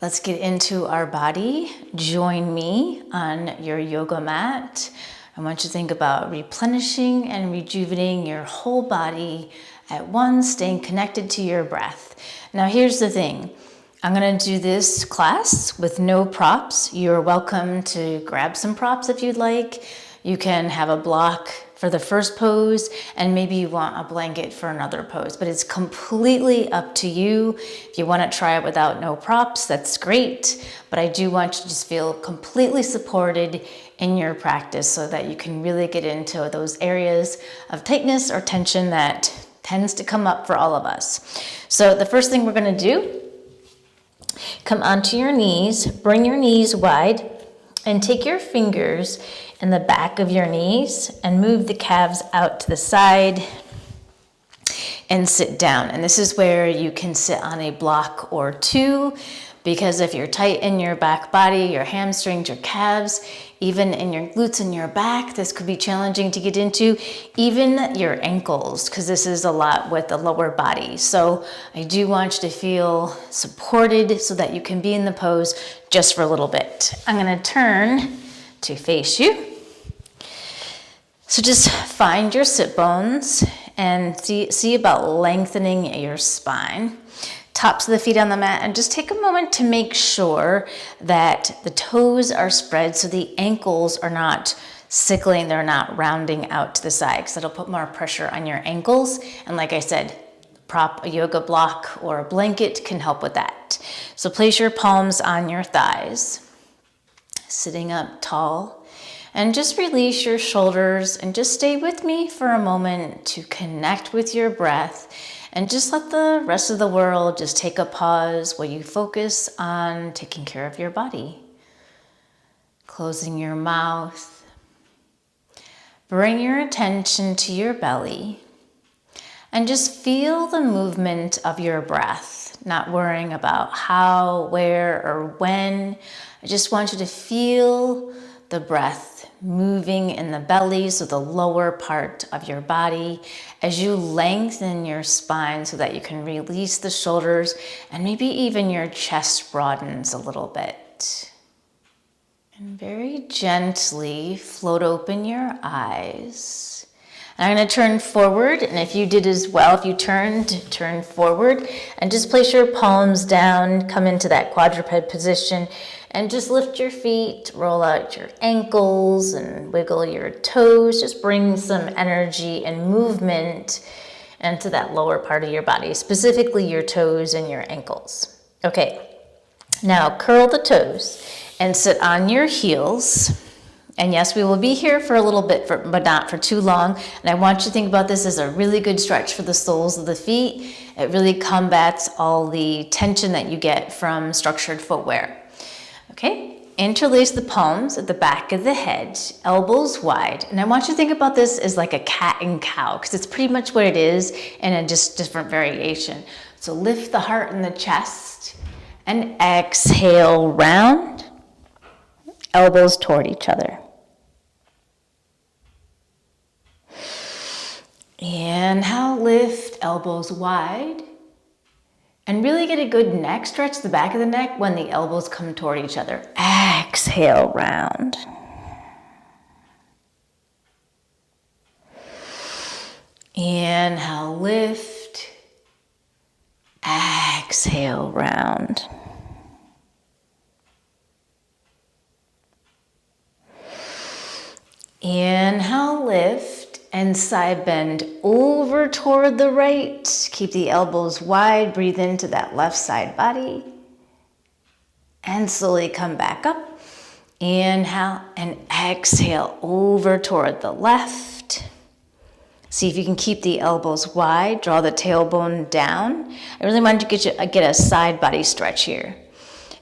Let's get into our body. Join me on your yoga mat. I want you to think about replenishing and rejuvenating your whole body at once, staying connected to your breath. Now here's the thing. I'm going to do this class with no props. You're welcome to grab some props if you'd like. You can have a block for the first pose, and maybe you want a blanket for another pose, but it's completely up to you. If you want to try it without no props, that's great, but I do want you to just feel completely supported in your practice so that you can really get into those areas of tightness or tension that tends to come up for all of us. So the first thing we're going to do, come onto your knees, bring your knees wide, and take your fingers in the back of your knees and move the calves out to the side and sit down. And this is where you can sit on a block or two, because if you're tight in your back body, your hamstrings, your calves, even in your glutes and your back, this could be challenging to get into, even your ankles, because this is a lot with the lower body. So I do want you to feel supported so that you can be in the pose just for a little bit. I'm going to turn to face you. So just find your sit bones and see about lengthening your spine. Tops of the feet on the mat, and just take a moment to make sure that the toes are spread so the ankles are not sickling, they're not rounding out to the side, because that'll put more pressure on your ankles. And like I said, prop, a yoga block or a blanket can help with that. So place your palms on your thighs, sitting up tall, and just release your shoulders and just stay with me for a moment to connect with your breath. And just let the rest of the world just take a pause while you focus on taking care of your body. Closing your mouth. Bring your attention to your belly. And just feel the movement of your breath, not worrying about how, where, or when. I just want you to feel the breath moving in the belly, so the lower part of your body, as you lengthen your spine so that you can release the shoulders and maybe even your chest broadens a little bit. And very gently float open your eyes. And I'm going to turn forward, and if you did as well, if you turned, turn forward and just place your palms down, come into that quadruped position, and just lift your feet, roll out your ankles and wiggle your toes. Just bring some energy and movement into that lower part of your body, specifically your toes and your ankles. Okay, now curl the toes and sit on your heels. And yes, we will be here for a little bit, but not for too long. And I want you to think about this as a really good stretch for the soles of the feet. It really combats all the tension that you get from structured footwear. Okay, interlace the palms at the back of the head, elbows wide. And I want you to think about this as like a cat and cow, because it's pretty much what it is in a just different variation. So lift the heart and the chest and exhale round, elbows toward each other. Inhale, lift, elbows wide. And really get a good neck stretch, the back of the neck, when the elbows come toward each other. Exhale, round. Inhale, lift. Exhale, round. Inhale, lift. And side bend over toward the right. Keep the elbows wide. Breathe into that left side body. And slowly come back up. Inhale and exhale over toward the left. See if you can keep the elbows wide. Draw the tailbone down. I really want you to get a side body stretch here.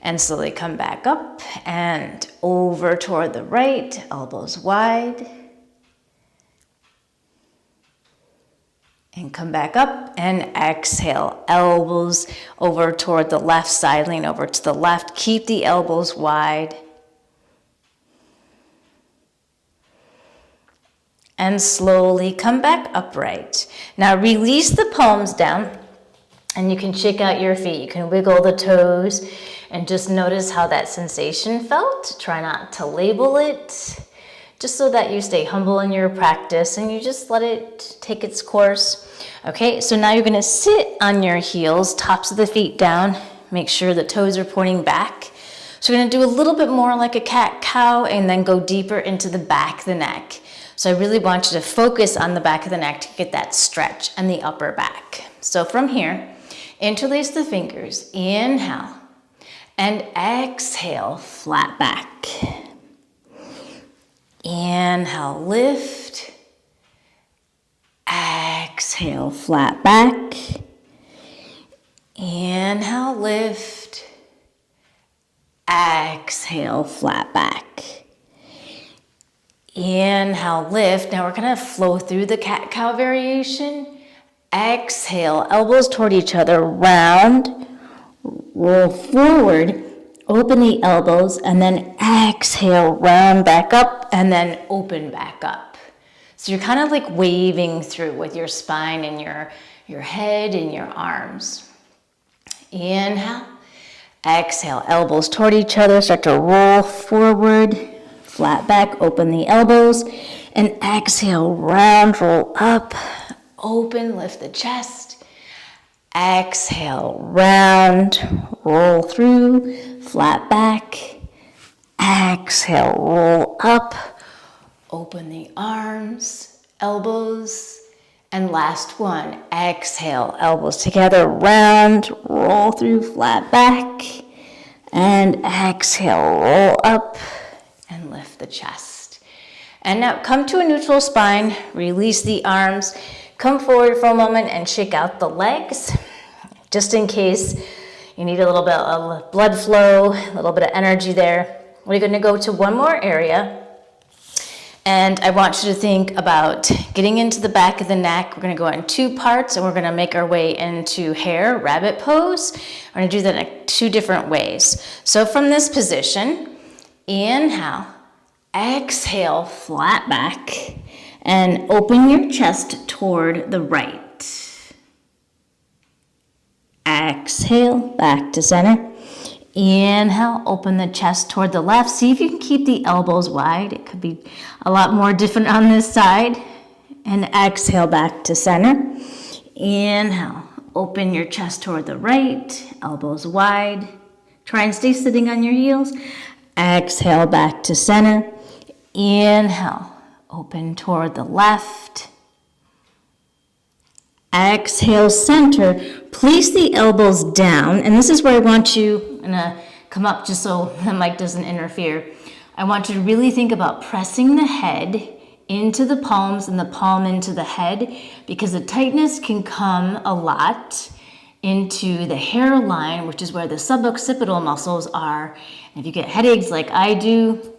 And slowly come back up and over toward the right. Elbows wide. And come back up and exhale. Elbows over toward the left side. Lean over to the left. Keep the elbows wide. And slowly come back upright. Now release the palms down And you can shake out your feet. You can wiggle the toes and just notice how that sensation felt. Try not to label it, just so that you stay humble in your practice and you just let it take its course. Okay, so now you're gonna sit on your heels, tops of the feet down. Make sure the toes are pointing back. So we're gonna do a little bit more like a cat-cow and then go deeper into the back of the neck. So I really want you to focus on the back of the neck to get that stretch and the upper back. So from here, interlace the fingers, inhale, and exhale, flat back. Inhale, lift, exhale, flat back. Inhale, lift, exhale, flat back. Inhale, lift. Now we're gonna flow through the cat-cow variation. Exhale, elbows toward each other, round, roll forward, open the elbows, and then exhale, round back up, and then open back up. So you're kind of like waving through with your spine and your head and your arms. Inhale, exhale, elbows toward each other, start to roll forward, flat back, open the elbows, and exhale, round, roll up, open, lift the chest. Exhale, round, roll through, flat back. Exhale, roll up, open the arms, elbows. And last one, exhale, elbows together, round, roll through, flat back. And exhale, roll up and lift the chest. And now come to a neutral spine, release the arms. Come forward for a moment and shake out the legs, just in case you need a little bit of blood flow, a little bit of energy there. We're gonna go to one more area, and I want you to think about getting into the back of the neck. We're gonna go in two parts, and we're gonna make our way into hare, rabbit pose. We're gonna do that in two different ways. So from this position, inhale, exhale, flat back, and open your chest toward the right. Exhale, back to center. Inhale, open the chest toward the left. See if you can keep the elbows wide. It could be a lot more different on this side. And exhale, back to center. Inhale, open your chest toward the right, elbows wide. Try and stay sitting on your heels. Exhale, back to center. Inhale. Open toward the left. Exhale, center. Place the elbows down. And this is where I want you, I'm gonna come up just so the mic doesn't interfere. I want you to really think about pressing the head into the palms and the palm into the head, because the tightness can come a lot into the hairline, which is where the suboccipital muscles are. And if you get headaches like I do,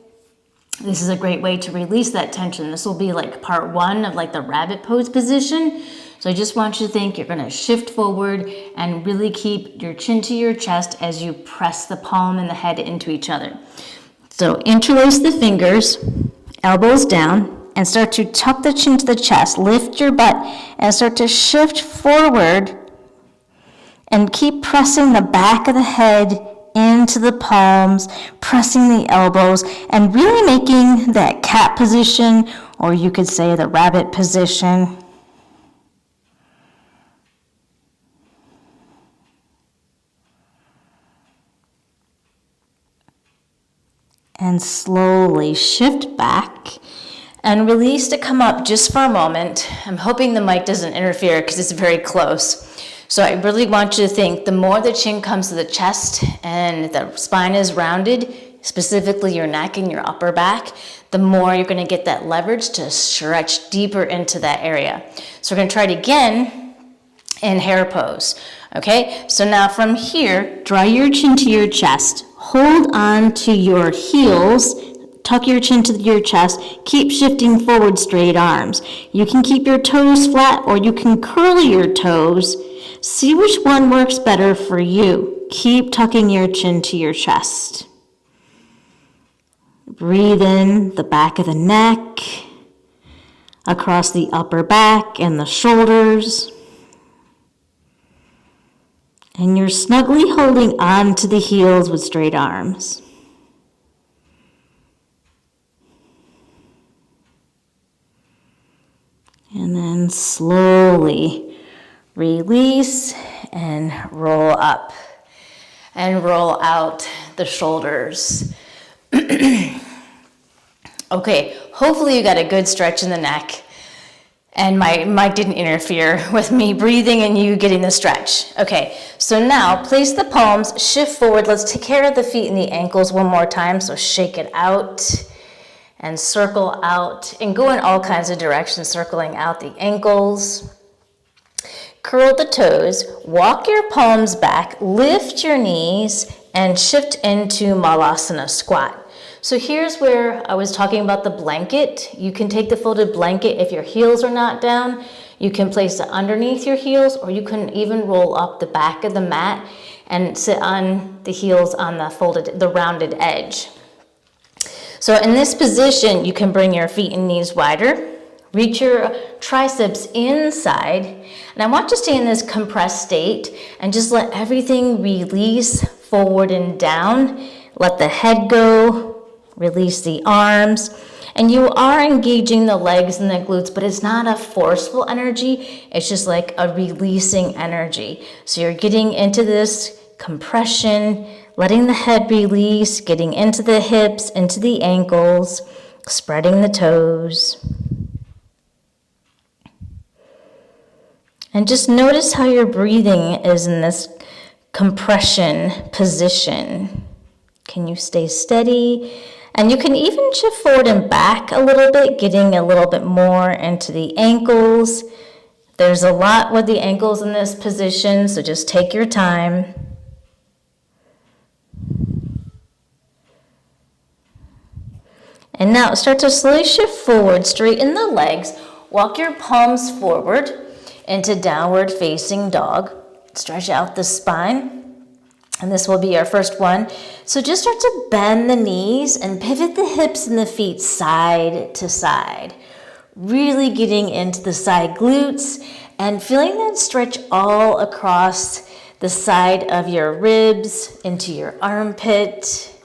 this is a great way to release that tension. This will be like part one of like the rabbit pose position. So I just want you to think you're gonna shift forward and really keep your chin to your chest as you press the palm and the head into each other. So interlace the fingers, elbows down, and start to tuck the chin to the chest. Lift your butt and start to shift forward and keep pressing the back of the head into the palms, pressing the elbows, and really making that cat position, or you could say the rabbit position. And slowly shift back and release to come up just for a moment. I'm hoping the mic doesn't interfere because it's very close. So I really want you to think the more the chin comes to the chest and the spine is rounded, specifically your neck and your upper back, the more you're gonna get that leverage to stretch deeper into that area. So we're gonna try it again in hare pose. Okay, so now from here, draw your chin to your chest, hold on to your heels, tuck your chin to your chest, keep shifting forward, straight arms. You can keep your toes flat or you can curl your toes. See which one works better for you. Keep tucking your chin to your chest. Breathe in the back of the neck, across the upper back and the shoulders. And you're snugly holding on to the heels with straight arms. And then slowly release and roll up and roll out the shoulders. Okay, hopefully you got a good stretch in the neck and my mic didn't interfere with me breathing and you getting the stretch. Okay, so now place the palms, shift forward. Let's take care of the feet and the ankles one more time. So shake it out and circle out and go in all kinds of directions, circling out the ankles. Curl the toes, walk your palms back, lift your knees, and shift into Malasana squat. So here's where I was talking about the blanket. You can take the folded blanket if your heels are not down. You can place it underneath your heels, or you can even roll up the back of the mat and sit on the heels on the rounded edge. So in this position, you can bring your feet and knees wider. Reach your triceps inside. And I want you to stay in this compressed state and just let everything release forward and down. Let the head go. Release the arms, and you are engaging the legs and the glutes, but it's not a forceful energy. It's just like a releasing energy. So you're getting into this compression, letting the head release, getting into the hips, into the ankles, spreading the toes. And just notice how your breathing is in this compression position. Can you stay steady? And you can even shift forward and back a little bit, getting a little bit more into the ankles. There's a lot with the ankles in this position, so just take your time. And now start to slowly shift forward, straighten the legs, walk your palms forward into downward facing dog. Stretch out the spine. And this will be our first one. So just start to bend the knees and pivot the hips and the feet side to side. Really getting into the side glutes and feeling that stretch all across the side of your ribs, into your armpit.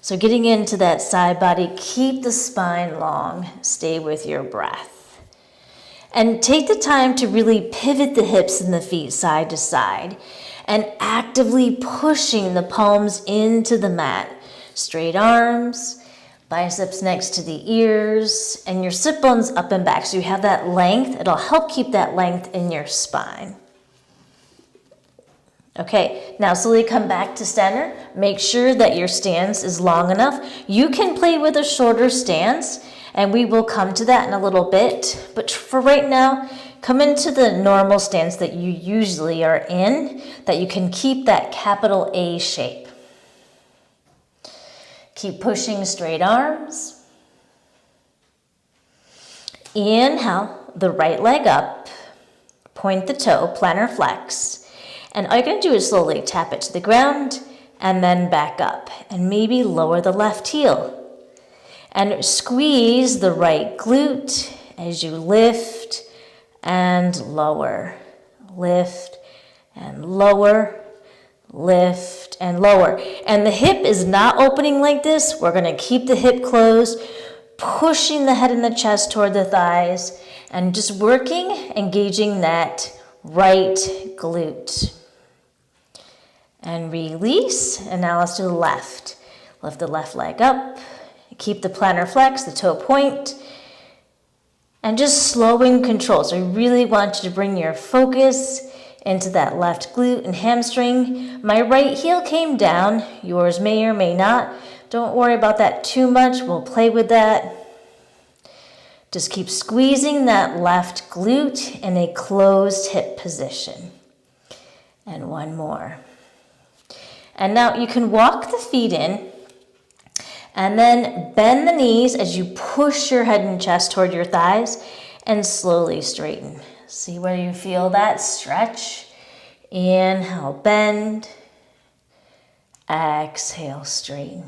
So getting into that side body, keep the spine long, stay with your breath. And take the time to really pivot the hips and the feet side to side. And actively pushing the palms into the mat. Straight arms, biceps next to the ears, and your sit bones up and back. So you have that length. It'll help keep that length in your spine. Okay, now slowly come back to center. Make sure that your stance is long enough. You can play with a shorter stance, and we will come to that in a little bit. But for right now, come into the normal stance that you usually are in, that you can keep that capital A shape. Keep pushing straight arms. Inhale, the right leg up. Point the toe, plantar flex. And all you're going to do is slowly tap it to the ground and then back up. And maybe lower the left heel. And squeeze the right glute as you lift and lower, lift and lower, lift and lower. And the hip is not opening like this. We're going to keep the hip closed, pushing the head and the chest toward the thighs, and just working, engaging that right glute. And release, and now let's do the left. Lift the left leg up, keep the plantar flex, the toe point, and just slow and control. So I really want you to bring your focus into that left glute and hamstring. My right heel came down. Yours may or may not. Don't worry about that too much. We'll play with that. Just keep squeezing that left glute in a closed hip position. And one more. And now you can walk the feet in and then bend the knees as you push your head and chest toward your thighs and slowly straighten. See where you feel that stretch. Inhale, bend. Exhale, straighten.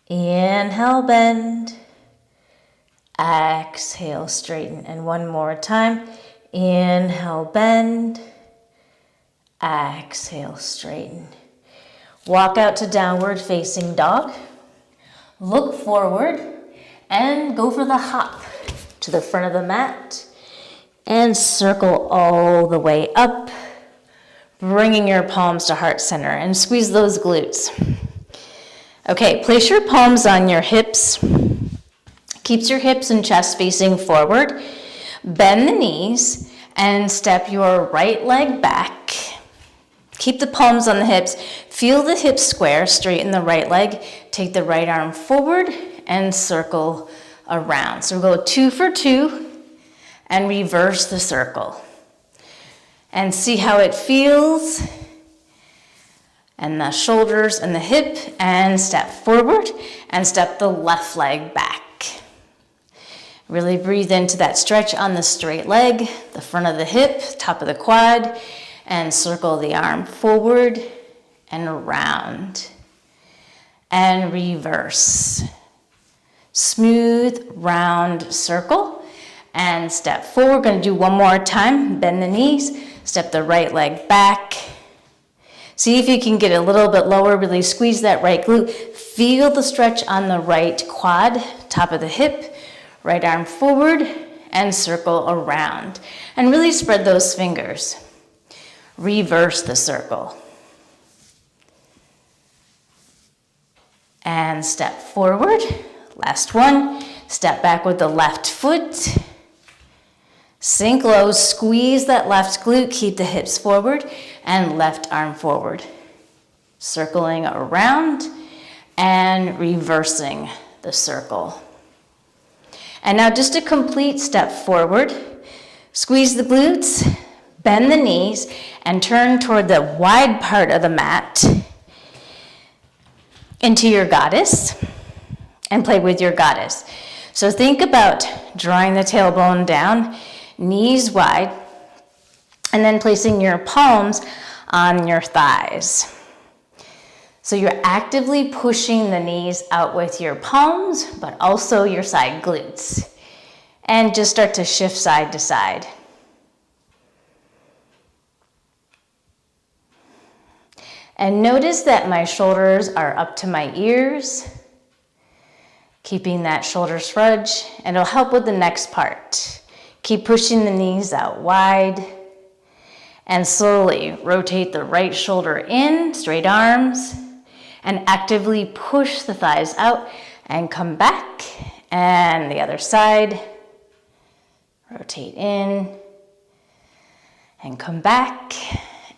Inhale, bend. Exhale, straighten. And one more time. Inhale, bend. Exhale, straighten. Walk out to downward facing dog. Look forward and go for the hop to the front of the mat and circle all the way up, bringing your palms to heart center and squeeze those glutes. Okay, place your palms on your hips. Keeps your hips and chest facing forward. Bend the knees and step your right leg back. Keep the palms on the hips. Feel the hips square, straighten the right leg. Take the right arm forward and circle around. So we'll go 2 for 2 and reverse the circle. And see how it feels. And the shoulders and the hip, and step forward and step the left leg back. Really breathe into that stretch on the straight leg, the front of the hip, top of the quad, and circle the arm forward and around. And reverse. Smooth, round circle. And step forward. We're going to do one more time. Bend the knees, step the right leg back. See if you can get a little bit lower, really squeeze that right glute. Feel the stretch on the right quad, top of the hip, right arm forward, and circle around. And really spread those fingers. Reverse the circle. And step forward. Last one. Step back with the left foot. Sink low, squeeze that left glute, keep the hips forward, and left arm forward. Circling around and reversing the circle. And now just a complete step forward. Squeeze the glutes, bend the knees, and turn toward the wide part of the mat into your goddess, and play with your goddess. So think about drawing the tailbone down, knees wide, and then placing your palms on your thighs. So you're actively pushing the knees out with your palms, but also your side glutes. And just start to shift side to side. And notice that my shoulders are up to my ears, keeping that shoulder scrunch, and it'll help with the next part. Keep pushing the knees out wide, and slowly rotate the right shoulder in, straight arms, and actively push the thighs out and come back, and the other side. Rotate in and come back,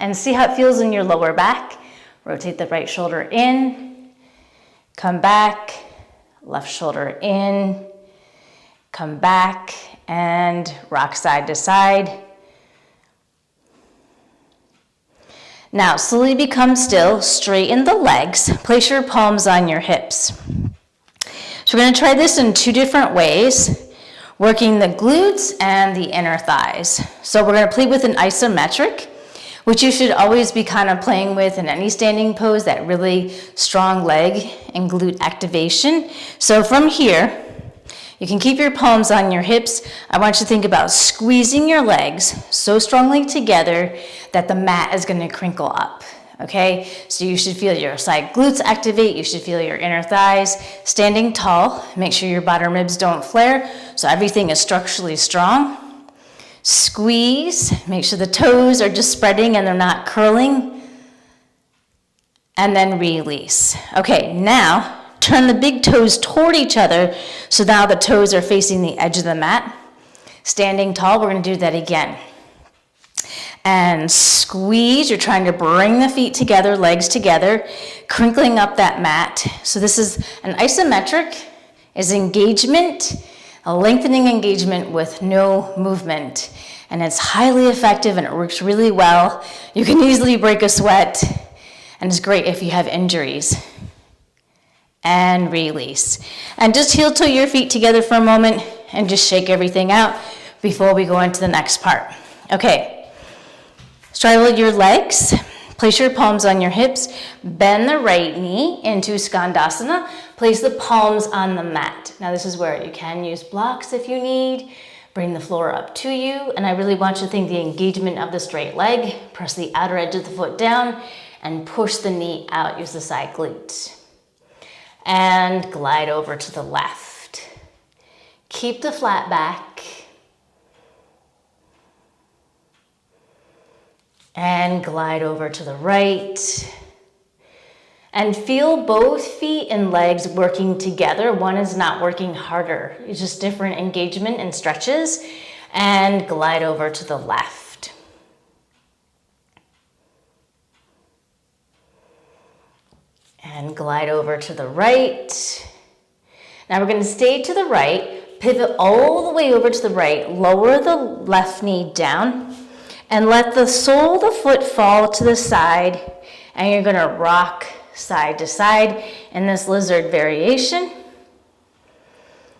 and see how it feels in your lower back. Rotate the right shoulder in, come back, left shoulder in, come back, and rock side to side. Now slowly become still, straighten the legs, place your palms on your hips. So we're going to try this in 2 different ways, working the glutes and the inner thighs. So we're going to play with an isometric, which you should always be kind of playing with in any standing pose, that really strong leg and glute activation. So from here, you can keep your palms on your hips. I want you to think about squeezing your legs so strongly together that the mat is going to crinkle up, okay? So you should feel your side glutes activate. You should feel your inner thighs standing tall. Make sure your bottom ribs don't flare, so everything is structurally strong. Squeeze, make sure the toes are just spreading and they're not curling. And then release. Okay, now turn the big toes toward each other, so now the toes are facing the edge of the mat. Standing tall, we're going to do that again. And squeeze, you're trying to bring the feet together, legs together, crinkling up that mat. So this is an isometric, is engagement, a lengthening engagement with no movement. And it's highly effective and it works really well. You can easily break a sweat, and it's great if you have injuries. And release. And just heel toe your feet together for a moment and just shake everything out before we go into the next part. Okay, straddle your legs, place your palms on your hips, bend the right knee into Skandasana, place the palms on the mat. Now this is where you can use blocks if you need, Bring the floor up to you, and I really want you to think the engagement of the straight leg. Press the outer edge of the foot down and push the knee out. Use the side glute. And glide over to the left. Keep the flat back. And glide over to the right. And feel both feet and legs working together. One is not working harder. It's just different engagement and stretches. And glide over to the left. And glide over to the right. Now we're going to stay to the right, pivot all the way over to the right, lower the left knee down, and let the sole of the foot fall to the side, and you're going to rock side to side in this lizard variation.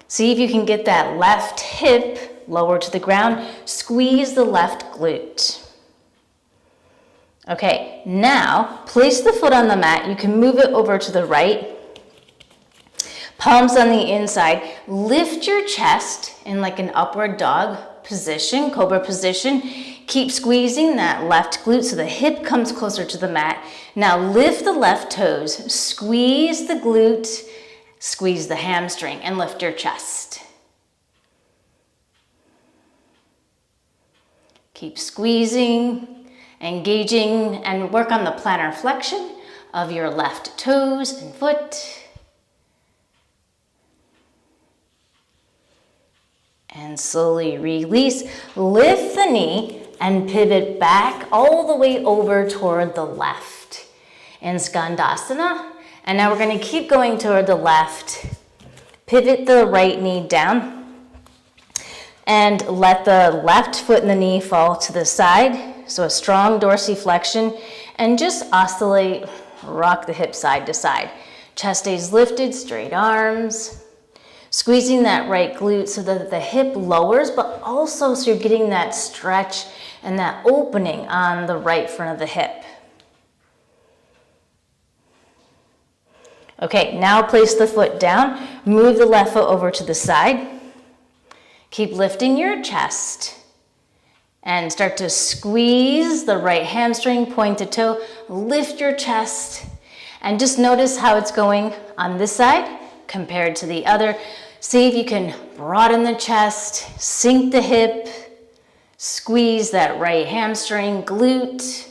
See if you can get that left hip lower to the ground. Squeeze the left glute. Okay, now place the foot on the mat. You can move it over to the right. Palms on the inside. Lift your chest in like an upward dog position, cobra position. Keep squeezing that left glute so the hip comes closer to the mat. Now lift the left toes, squeeze the glute, squeeze the hamstring, and lift your chest. Keep squeezing, engaging, and work on the plantar flexion of your left toes and foot. And slowly release, lift the knee and pivot back all the way over toward the left in Skandasana. And now we're going to keep going toward the left. Pivot the right knee down and let the left foot and the knee fall to the side. So a strong dorsiflexion, and just oscillate, rock the hip side to side. Chest stays lifted, straight arms. Squeezing that right glute so that the hip lowers, but also so you're getting that stretch and that opening on the right front of the hip. Okay, now place the foot down, move the left foot over to the side. Keep lifting your chest and start to squeeze the right hamstring, point to toe, lift your chest, and just notice how it's going on this side compared to the other. See if you can broaden the chest, sink the hip, squeeze that right hamstring, glute.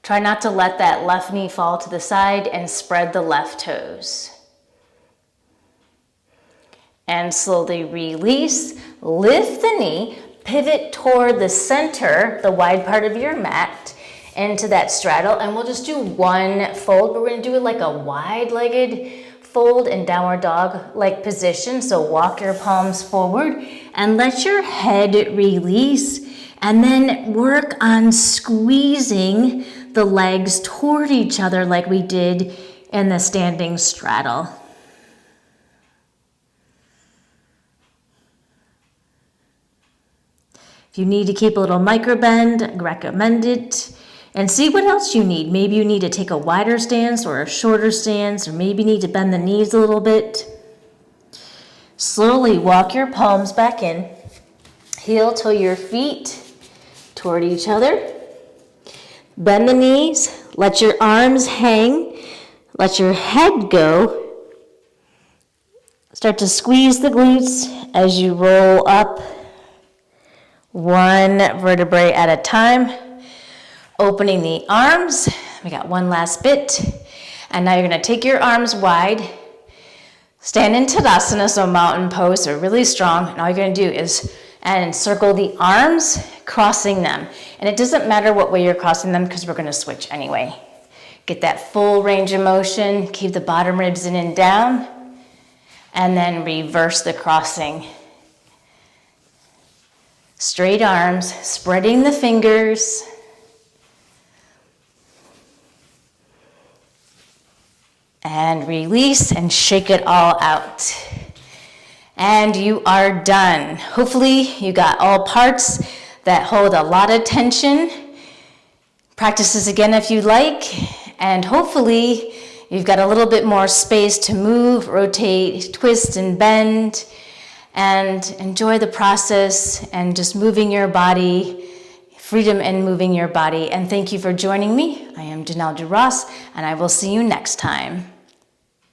Try not to let that left knee fall to the side, and spread the left toes. And slowly release, lift the knee, pivot toward the center, the wide part of your mat, into that straddle, and we'll just do one fold, but we're gonna do it like a wide-legged fold in downward dog-like position. So walk your palms forward and let your head release, and then work on squeezing the legs toward each other like we did in the standing straddle. If you need to keep a little micro bend, recommend it. And see what else you need. Maybe you need to take a wider stance or a shorter stance, or maybe you need to bend the knees a little bit. Slowly walk your palms back in. Heel toe your feet toward each other. Bend the knees. Let your arms hang. Let your head go. Start to squeeze the glutes as you roll up, one vertebrae at a time. Opening the arms. We got one last bit. And now you're going to take your arms wide. Stand in Tadasana, so mountain pose, so really strong. And all you're going to do is circle the arms, crossing them. And it doesn't matter what way you're crossing them, because we're going to switch anyway. Get that full range of motion. Keep the bottom ribs in and down. And then reverse the crossing. Straight arms, spreading the fingers. And release and shake it all out. And you are done. Hopefully you got all parts that hold a lot of tension. Practice this again if you like. And hopefully you've got a little bit more space to move, rotate, twist, and bend. and enjoy the process and just moving your body, freedom in moving your body. And thank you for joining me. I am Janelle DeRoss, and I will see you next time.